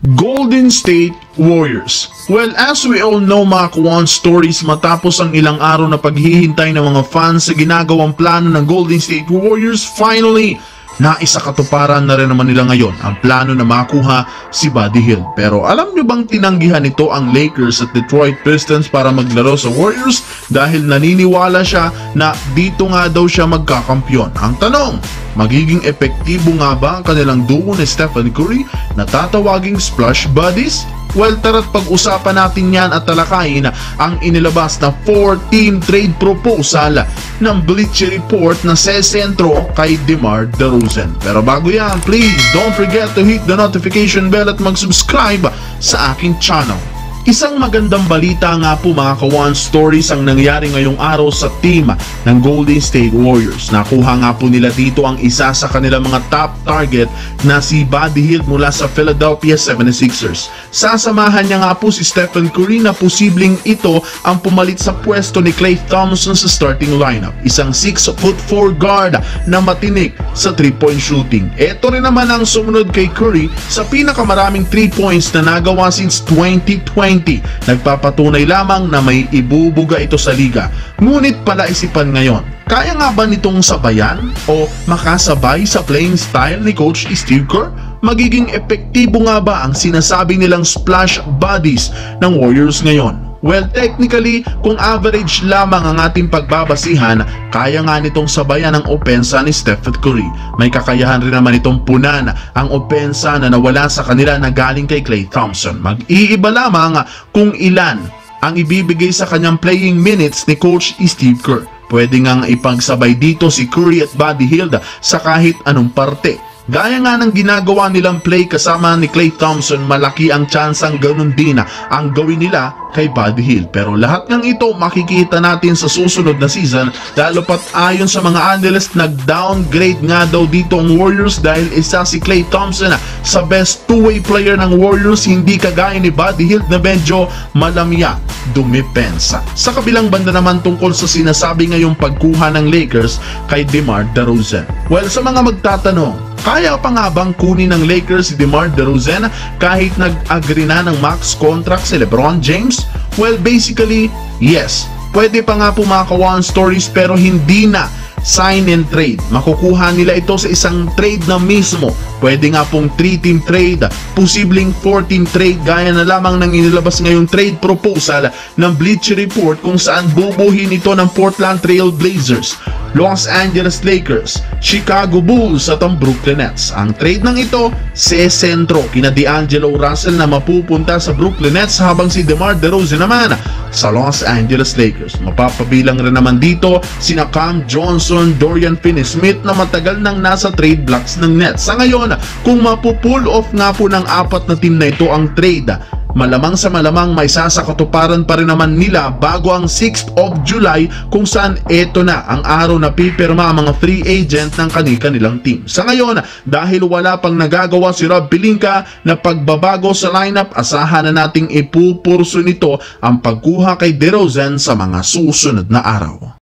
Golden State Warriors. Well, as we all know mga Kwan stories, matapos ang ilang araw na paghihintay ng mga fans sa ginagawang plano ng Golden State Warriors, finally, naisakatuparan na rin naman nila ngayon ang plano na makuha si Buddy Hield. Pero alam nyo bang tinanggihan ito ang Lakers at Detroit Pistons para maglaro sa Warriors dahil naniniwala siya na dito nga daw siya magkakampyon? Ang tanong, magiging epektibo nga ba ang kanilang duo ni Stephen Curry na tatawaging Splash Buddies? Well, tara't pag-usapan natin yan at talakayin ang inilabas na 4-team trade proposal ng Bleacher Report na sesentro kay DeMar DeRozan. Pero bago yan, please don't forget to hit the notification bell at mag-subscribe sa aking channel. Isang magandang balita nga po mga Kwan stories ang nangyari ngayong araw sa team ng Golden State Warriors. Nakuha nga po nila dito ang isa sa kanilang mga top target na si Buddy Hield mula sa Philadelphia 76ers. Sasamahan niya nga po si Stephen Curry na posibleng ito ang pumalit sa pwesto ni Klay Thompson sa starting lineup. Isang 6'4" guard na matinik sa 3-point shooting. Ito rin naman ang sumunod kay Curry sa pinakamaraming 3 points na nagawa since 2020. Nagpapatunay lamang na may ibubuga ito sa liga. Ngunit palaisipan ngayon, kaya nga ba nitong sabayan o makasabay sa playing style ni Coach Steve Kerr? Magiging epektibo nga ba ang sinasabi nilang splash buddies ng Warriors ngayon? Well, technically, kung average lamang ang ating pagbabasihan, kaya nga nitong sabayan ang opensa ni Stephen Curry. May kakayahan rin naman itong punan ang opensa na nawala sa kanila na galing kay Klay Thompson. Mag-iiba lamang kung ilan ang ibibigay sa kanyang playing minutes ni Coach Steve Kerr. Pwede ngang ipagsabay dito si Curry at Buddy Hield sa kahit anong parte. Gaya nga ng ginagawa nilang play kasama ni Klay Thompson, malaki ang tsansang ganun din ang gawin nila kay Buddy Hield. Pero lahat ng ito makikita natin sa susunod na season, lalo pat ayon sa mga analyst, nag-downgrade nga daw dito ang Warriors dahil isa si Klay Thompson sa best two-way player ng Warriors, hindi kagaya ni Buddy Hield na medyo malamya dumipensa. Sa kabilang banda naman tungkol sa sinasabi ngayong pagkuha ng Lakers kay DeMar DeRozan. Well, sa mga magtatanong, kaya pa nga bang kunin ng Lakers si DeMar DeRozan kahit nag-agree na ng max contract si LeBron James? Well, basically, yes. Pwede pa nga po mga Kwan stories pero hindi na sign and trade. Makukuha nila ito sa isang trade na mismo. Pwede nga pong 3-team trade, posibleng 4-team trade gaya na lamang ng inilabas ngayong trade proposal ng Bleacher Report kung saan bubuhin ito ng Portland Trail Blazers, Los Angeles Lakers, Chicago Bulls at ang Brooklyn Nets. Ang trade ng ito, sesentro kina D'Angelo Russell na mapupunta sa Brooklyn Nets habang si DeMar DeRozan naman sa Los Angeles Lakers. Mapapabilang rin naman dito sina Cam Johnson, Dorian Finney-Smith na matagal nang nasa trade blocks ng Nets. Sa ngayon, kung mapupull off nga po ng 4 na team na ito ang trade, malamang sa malamang may sasakatuparan pa rin naman nila bago ang 6th of July kung saan eto na ang araw na pipirma ang mga free agent ng kanilang team. Sa ngayon, dahil wala pang nagagawa si Rob Pelinka na pagbabago sa lineup, asahan na nating ipupurso nito ang pagkuha kay DeRozan sa mga susunod na araw.